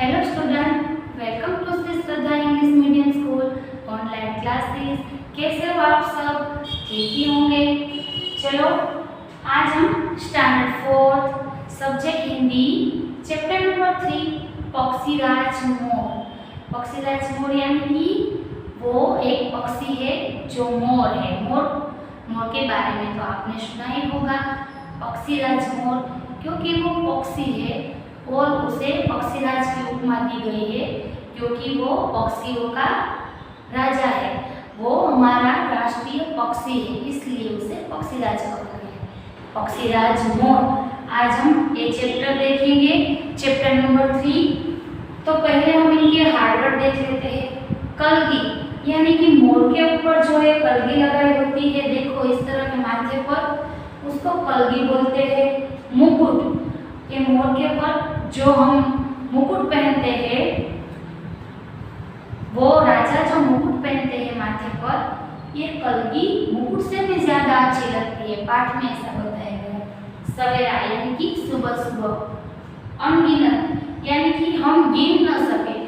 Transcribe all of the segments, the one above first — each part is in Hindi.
Hello student, welcome to Shri Shraddha English medium school online classes. कैसे हो आप सब? ठीक ही होंगे। चलो आज हम standard 4 subject Hindi chapter number 3 पक्षीराज मोर। पक्षीराज मोर यानी कि वो एक पक्षी है जो मोर है। मोर के बारे में तो आपने सुना ही होगा। पक्षीराज मोर क्योंकि वो पक्षी है और उसे पक्षीराज की उपमा दी गई है क्योंकि वो पक्षियों का राजा है। वो हमारा राष्ट्रीय पक्षी है, इसलिए उसे पक्षीराज कहते हैं। पक्षीराज मोर। आज हम ये चैप्टर देखेंगे, चैप्टर नंबर 3। तो पहले हम इनके हार्डवर्ड देख लेते हैं। कलगी यानी कि मोर के ऊपर जो है कलगी लगाई होती है, देखो इस तरह के माथे पर, उसको कलगी बोलते हैं। मुकुट, ये मोर के ऊपर जो हम मुकुट पहनते हैं, वो राजा जो मुकुट पहनते हैं माथे पर, ये कलगी मुकुट से भी ज्यादा अच्छी लगती है। पाठ में ऐसा बताया गया है। सवेरा यानी कि सुबह सुबह। अनगिनत यानी कि हम गिन न सके।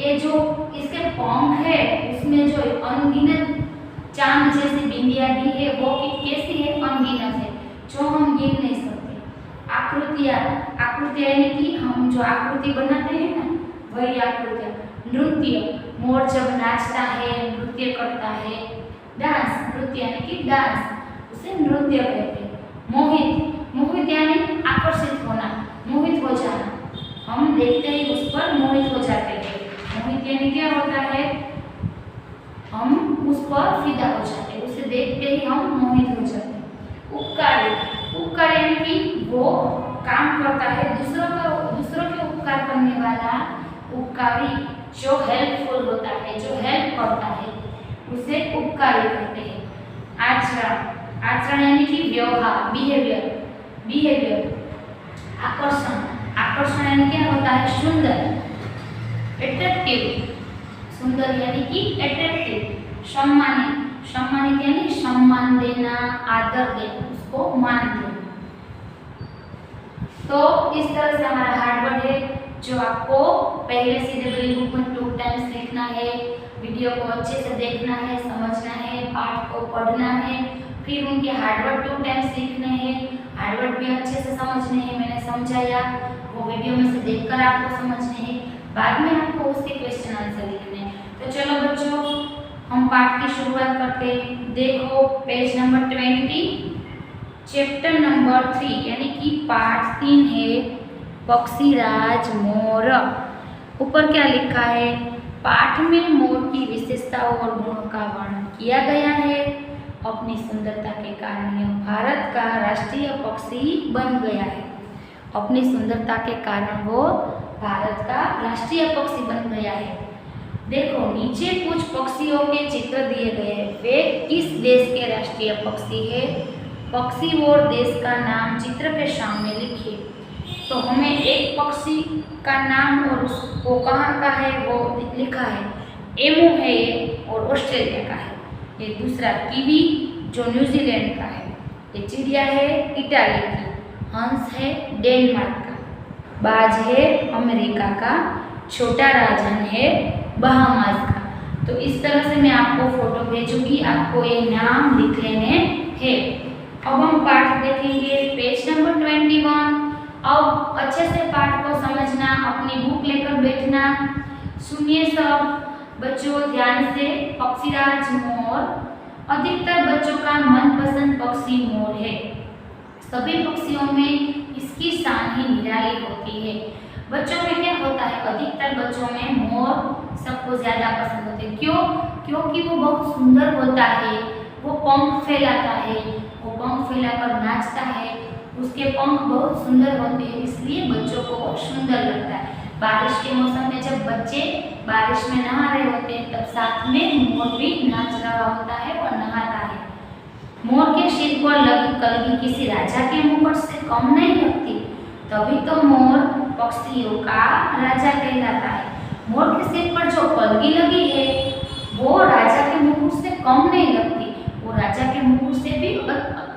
ये जो इसके पंख है उसमें जो अनगिनत चांद जैसी बिंदियां दी है, वो कैसी है? अनगिनत है, जो हम गिन नहीं सकते। आकृतियाँ यानी कि हम जो आकृति बनाते हैं ना, वही आकृतियाँ। नृत्य, मोर जब नाचता है, नृत्य करता है। डांस, नृत्य यानी कि डांस, उसे नृत्य कहते हैं। मोहित यानी आकर्षित होना, मोहित हो जाना। हम देखते ही उस पर मोहित हो जाते हैं। मोहित यानी क्या होता है? हम उस पर फिदा हो जाते हैं, उसे देखते ही हम मोहित हो जाते हैं। उपकारी यानी कि वो काम करता है, दूसरों के उपकार करने वाला उपकारी, जो हेल्पफुल होता है, जो हेल्प करता है, उसे उपकारी कहते हैं। आचरण यानी कि व्यवहार, बिहेवियर। आकर्षण यानी क्या होता है? सुंदर, एट्रैक्टिव। सुंदर यानी कि एट्रैक्टिव। सम्मानित यानी सम्मान देना, आदर देना, उसको मान देना। तो इस तरह से हमारा हार्डवर्ड है, जो आपको पहले सीधे बुक में 2 टाइम्स लिखना है, वीडियो को अच्छे से देखना है, समझना है, पाठ को पढ़ना है, फिर उनके हार्डवर्ड 2 टाइम्स लिखने हैं। हार्डवर्ड भी अच्छे से समझने हैं, मैंने समझाया, वो वीडियो में से देखकर आपको समझने हैं। बाद में आपको उसके क्वेश्चन आंसर लिखने हैं। तो चलो बच्चों, हम पाठ की शुरुआत करते हैं। देखो पेज नंबर 20, चैप्टर नंबर 3 यानी कि पाठ 3 है पक्षीराज मोर। ऊपर क्या लिखा है? पाठ में मोर की विशेषताओं और गुणों का वर्णन किया गया है। अपनी सुंदरता के कारण यह भारत का राष्ट्रीय पक्षी बन गया है। अपनी सुंदरता के कारण वो भारत का राष्ट्रीय पक्षी बन गया है। देखो नीचे कुछ पक्षियों के चित्र दिए गए हैं। वे किस देश के राष्ट्रीय पक्षी है? पक्षी और देश का नाम चित्र के सामने लिखिए। तो हमें एक पक्षी का नाम और वो कहाँ का है वो लिखा है। एमू है ये और ऑस्ट्रेलिया का है। ये दूसरा कीवी जो न्यूजीलैंड का है। ये चिड़िया है इटाली की। हंस है डेनमार्क का। बाज है अमेरिका का। छोटा राजन है बहामास का। तो इस तरह से मैं आपको फोटो भेजूंगी, आपको ये नाम लिख लेने हैं। अब हम पाठ देखेंगे, पेज नंबर 21। अब अच्छे से पाठ को समझना, अपनी बुक लेकर बैठना, सुनिए सब बच्चों ध्यान से। पक्षीराज मोर अधिकतर बच्चों का मनपसंद पक्षी मोर है। सभी पक्षियों में इसकी शान ही निराली होती है। बच्चों में क्या होता है? अधिकतर बच्चों में मोर सबको ज्यादा पसंद होते हैं। क्यों? क्योंकि वो बहुत सुंदर होता है, वो पंख फैलाता है, वो पंख फैलाकर नाचता है, उसके पंख बहुत सुंदर होते हैं, इसलिए बच्चों को बहुत सुंदर लगता है। बारिश के मौसम में जब बच्चे बारिश में नहा रहे होते हैं, तब साथ में मोर भी नाच रहा होता है और नहाता है। मोर के सिर पर लगी कलगी किसी राजा के मुकुट से कम नहीं लगती, तभी तो मोर पक्षियों का राजा कहलाता है। मोर के सिर पर जो कलगी लगी है वो राजा के मुकुट से कम नहीं लगती, वो राजा के मुकुट से भी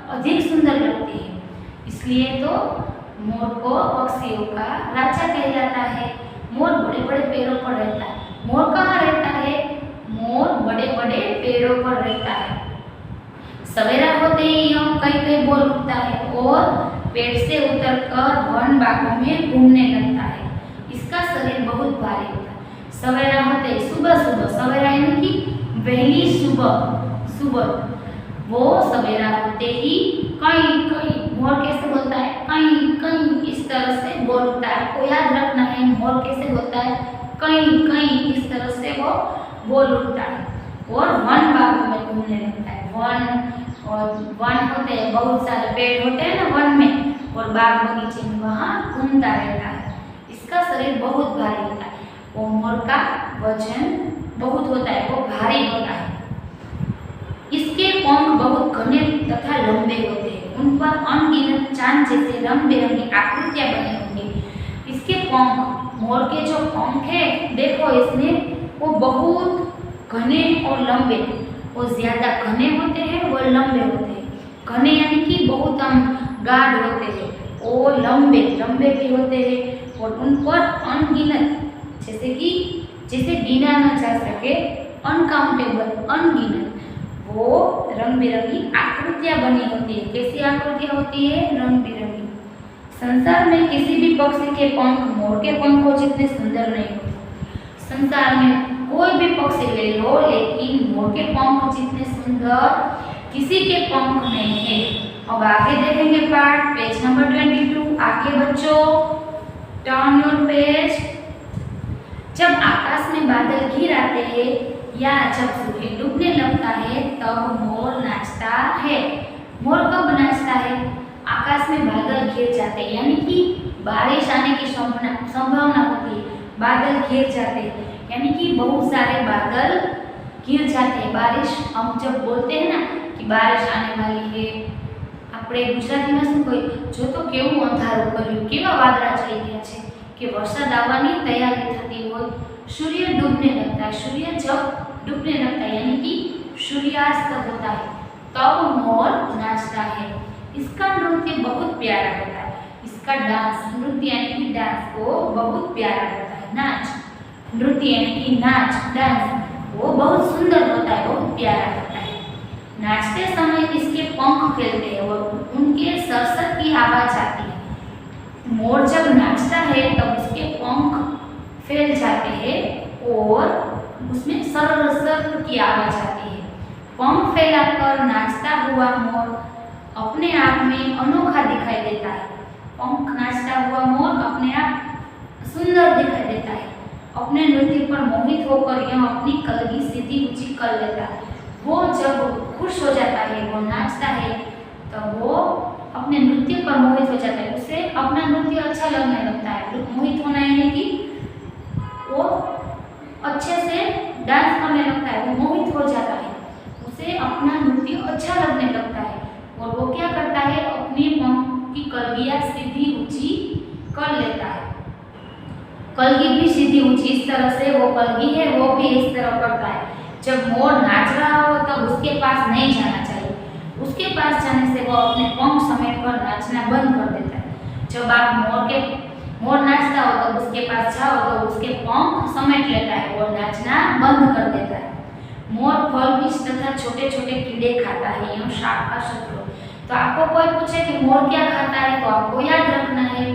अधिक सुंदर लगती है, इसलिए तो मोर को पक्षियों का राजा कहलाता है। मोर बड़े बड़े पेड़ों पर रहता है। मोर कहाँ रहता है? मोर बड़े बड़े पेड़ों पर रहता है। सवेरा होते ही यह कई कई बोल उठता है और पेड़ से उतरकर वन बागों में घूमने लगता है। इसका शरीर बहुत भारी होता है। सवेरा होते ही सुबह सुबह, सवेरा यानी कि पहली सुबह, सुबह वो सवेरा होते ही कहीं कहीं, मोर कैसे बोलता है? कहीं कहीं, इस तरह से बोलता है। आपको याद रखना है मोर कैसे बोलता है? कहीं कहीं, इस तरह से वो बोल उठता है और वन बागों में घूमने लगता है। वन, और वन होते हैं, बहुत सारे पेड़ होते हैं ना वन में, और बाग बगीचे में वहाँ घूमता रहता है। इसका शरीर बहुत भारी होता है। वो मोर का वजन बहुत होता है, वो भारी होता है। इसके पंख बहुत घने तथा लंबे होते हैं। उन पर अनगिनत चांद जैसे रंग बिरंगी आकृतियां बनी होती हैं। इसके पंख, मोर के जो पंख है देखो इसमें, वो बहुत घने और लंबे, वो ज्यादा घने होते हैं, वो लंबे होते हैं। घने यानी कि बहुत गाढ़ होते हैं, वो लंबे लंबे भी होते हैं और उन पर अनगिनत, जैसे गिना न जा सके, अनकाउंटेबल, अनगिनत वो रंग बिरंगी आकृतियां बनी होती है। कैसी आकृतियां होती है? रंग बिरंगी। संसार में किसी भी पक्षी के पंख मोर के पंखों जितने सुंदर नहीं होते। संसार में कोई भी पक्षी ले लो, लेकिन मोर के पंख जितने सुंदर किसी के पंख नहीं है। अब आगे देखेंगे पार्ट, पेज नंबर 22। आगे बच्चों, टर्न योर पेज। जब आकाश में बादल घिर आते हैं या जब सूर्य डूबने लगता है तब मोर नाचता है। मोर कब नाचता है? आकाश में बादल घिर जाते हैं, यानी कि बारिश आने की संभावना होती है। बादल घिर जाते हैं यानी कि बहुत सारे बादल घिर जाते हैं। बारिश, हम जब बोलते हैं ना कि बारिश आने वाली है, આપણે ગુજરાતીમાં શું કહી, જો તો કેવું અંધારું કર્યું, કેવા વાદળા થઈ ગયા છે, કે વરસાદ આવવાની તૈયારી થતી હોય। सूर्य डूबने लगता है, सूर्य जब डूबने लगता है यानी कि सूर्यास्त होता है तब मोर नाचता है। इसका नृत्य बहुत प्यारा होता है। इसका डांस, नृत्य यानी कि डांस, वो बहुत प्यारा होता है। नाच, नृत्य यानी कि नाच, डांस, वो बहुत सुंदर होता है, बहुत प्यारा होता है। नाचते समय इसके पंख फैलते हैं और उनके सरसर की आवाज आती है। मोर जब नाचता है तब उसके पंख फैल जाते हैं और उसमें सरसर की आवाज आती है। पंख फैलाकर नाचता हुआ मोर अपने आप में अनोखा दिखाई देता है। पंख नाचता हुआ मोर अपने आप सुंदर दिखाई देता है। अपने नृत्य पर मोहित होकर यह अपनी कलगी सीधी ऊंची कर लेता है। वो जब खुश हो जाता है, वो नाचता है, तब वो अपने नृत्य पर मोहित हो जाता है। उसे अपना नृत्य अच्छा लगने लगता है। मोहित होना यानी कि वो अच्छे से डांस करने लगता है, वो मोहित हो जाता है, उसे अपना नृत्य अच्छा लगने लगता है और वो क्या करता है? अपनी पंख की कलगियां सीधी ऊंची कर लेता है। कलगी भी सीधी ऊंची, इस तरह से वो कलगी है वो भी इस तरह करता है। जब मोर नाच रहा हो तब उसके पास नहीं जाना चाहिए। उसके पास जाने से वो अपने पंख समेट कर नाचना बंद कर देता है। जब आप मोर नाचता हो तब उसके पास जाओ तो उसके पंख समेट लेता है और नाचना बंद कर देता है। मोर फल बीज तथा छोटे छोटे कीड़े खाता है, यह सांप का शत्रु। तो आपको कोई पूछे कि मोर क्या खाता है तो आपको याद रखना है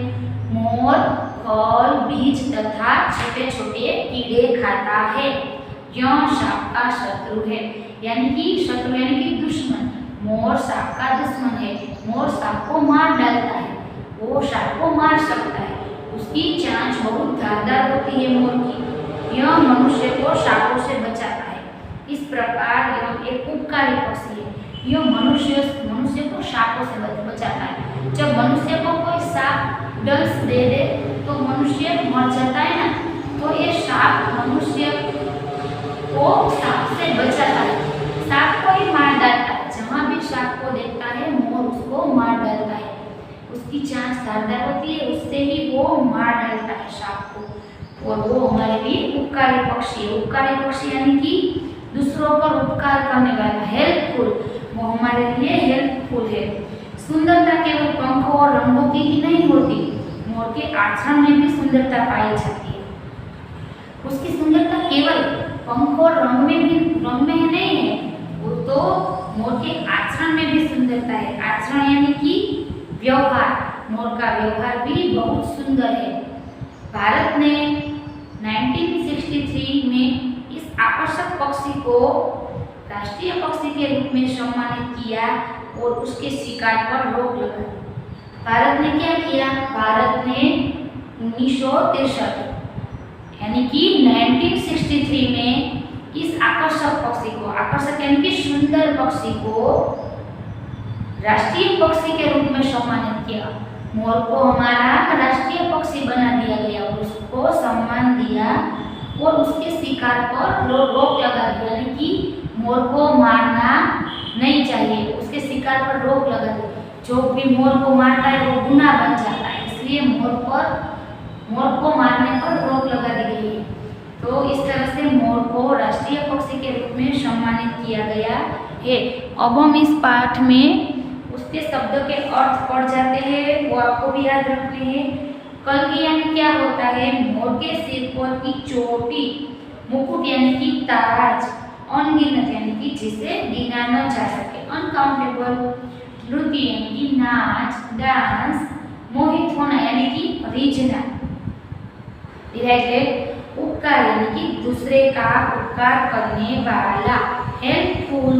मोर फल बीज तथा छोटे छोटे कीड़े खाता है, यह सांप का शत्रु है। यानी कि शत्रु यानी कि दुश्मन। मोर सांप का दुश्मन है। मोर सांप को मार डालता है, वो सांप को मार सकता है। उसकी चांच बहुत धारदार होती है मोर की। यह मनुष्य को सांपों से बचाता है। इस प्रकार यह एक उपकारी पक्षी है। यह मनुष्य को सांपों से बचाता है। जब मनुष्य को कोई सांप डस दे दे तो मनुष्य मर जाता है ना, तो ये सांप मनुष्य को सांप से बचाता है। सांप को ही मार डालता है। जहाँ भी सांप को देखता है मोर उसको मार डालता है। उसकी चांच धारदार होती है, उससे ही वो मार डालता है सांप को। और वो हमारे लिए उपकारी पक्षी है। उपकारी पक्षी यानी कि दूसरों पर उपकार करने वाला, हेल्पफुल, वो हमारे लिए हेल्पफुल है। सुंदरता केवल पंखों और रंगों की ही नहीं होती, मोर के आचरण में भी सुंदरता पाई जाती है। उसकी सुंदरता केवल पंख और रंग में ही नहीं है, वो तो मोर के आचरण में भी सुंदरता है। आचरण यानी कि व्यवहार, मोर का व्यवहार भी बहुत सुंदर है। भारत ने 1963 में इस आकर्षक पक्षी को राष्ट्रीय पक्षी के रूप में सम्मानित किया और उसके शिकार पर रोक लगा दी। भारत ने क्या किया? भारत ने 1963 यानी कि 1963 में इस आकर्षक पक्षी को, आकर्षक यानी कि सुंदर पक्षी को राष्ट्रीय पक्षी के रूप में सम्मानित किया। मोर को हमारा राष्ट्रीय पक्षी बना दिया गया और उसको सम्मान दिया और उसके शिकार पर रोक लगा दी, यानी कि मोर को मारना नहीं चाहिए, उसके शिकार पर रोक लगा दी। जो भी मोर को मारता है वो गुनाह बन जाता है, इसलिए मोर को मारने पर रोक लगा दी गई है। तो इस तरह से मोर को राष्ट्रीय पक्षी के रूप में सम्मानित किया गया है। अब हम इस पाठ में उसके शब्द के अर्थ पढ़ जाते हैं, वो आपको भी याद रखने हैं। कलगी यानी क्या होता है? मोर के सिर पर की चोटी, मुकुट यानी कि ताज, अनगिनत यानी कि जिसे गिना न जा सके, अनकाउंटेबल, नृत्य यानी कि नाच, डांस, मोहित होना यानी कि रीझना, डिलाइटेड, उपकार यानी कि दूसरे का उपकार करने वाला, हेल्पफुल,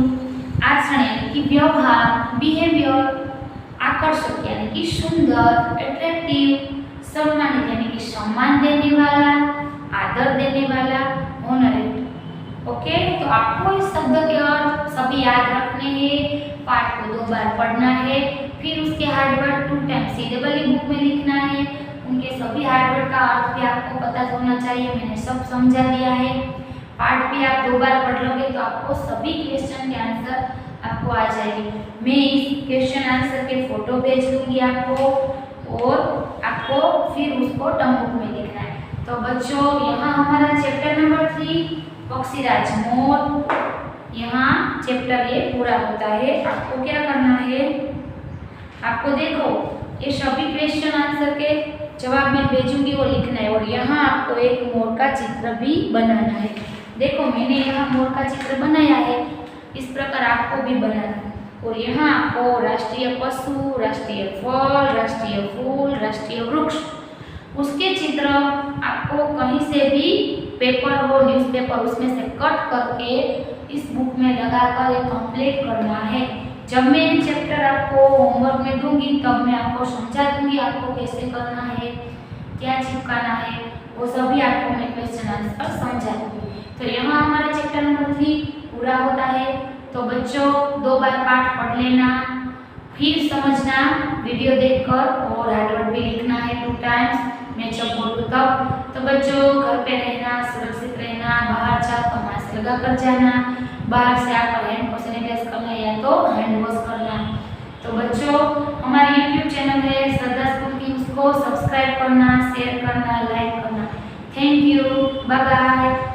आचरण यानी कि व्यवहार, बिहेवियर, आकर्षक यानी कि सुंदर, अट्रैक्टिव, सम्मानित यानी कि सम्मान देने वाला, आदर देने वाला, ऑनरेबल। ओके, तो आपको इस शब्द के अर्थ सभी याद रखने हैं, पाठ को 2 बार पढ़ना है, फिर उसके हार्डवर्ड 2 टाइम सीधे बुक में लिखना है। उनके सभी हार्डवर्ड का अर्थ भी आपको पता होना चाहिए, मैंने सब समझा दिया है। पाठ भी आप 2 बार पढ़ लोगे तो आपको सभी क्वेश्चन के आंसर आपको आ जाएंगे। मैं इस क्वेश्चन आंसर के फोटो भेज दूंगी आपको और आपको फिर उसको टर्म बुक में लिखना है। तो बच्चों, यहाँ हमारा चैप्टर नंबर 3 पक्षीराज मोर, यहाँ चैप्टर ये पूरा होता है। आपको क्या करना है? आपको देखो ये सभी क्वेश्चन आंसर के जवाब मैं भेजूंगी, वो लिखना है और यहाँ आपको एक मोर का चित्र भी बनाना है। देखो मैंने यहाँ मोर का चित्र बनाया है, इस प्रकार आपको भी बनाना है। और यहाँ आपको राष्ट्रीय पशु, राष्ट्रीय फल, राष्ट्रीय फूल, राष्ट्रीय वृक्ष, उसके चित्र आपको कहीं से भी पेपर हो, न्यूज़पेपर, उसमें से कट करके इस बुक में लगाकर कंप्लीट करना है। जब मैं चैप्टर आपको होमवर्क में दूंगी तब मैं आपको समझा दूंगी आपको कैसे करना है, क्या चिपकाना है, वो सभी आपको मैं क्वेश्चन आंसर समझा दूंगी। तो यहाँ हमारा चैप्टर नंबर 3 पूरा होता है। तो बच्चों 2 बार पाठ पढ़ लेना, फिर समझना वीडियो देखकर और हार्डवर्ड भी लिखना है 2 टाइम्स, मैं जब बोलूँ तब। तो बच्चों घर पे रहना, सुरक्षित रहना, बाहर जाओ तो मास्क लगा कर जाना, बाहर से आकर हैंड को सैनिटाइज करना या तो हैंड वॉश करना। तो बच्चों हमारी यूट्यूब चैनल है श्रद्धा स्कूल की, उसको सब्सक्राइब करना, शेयर करना, लाइक करना। Thank you, bye bye.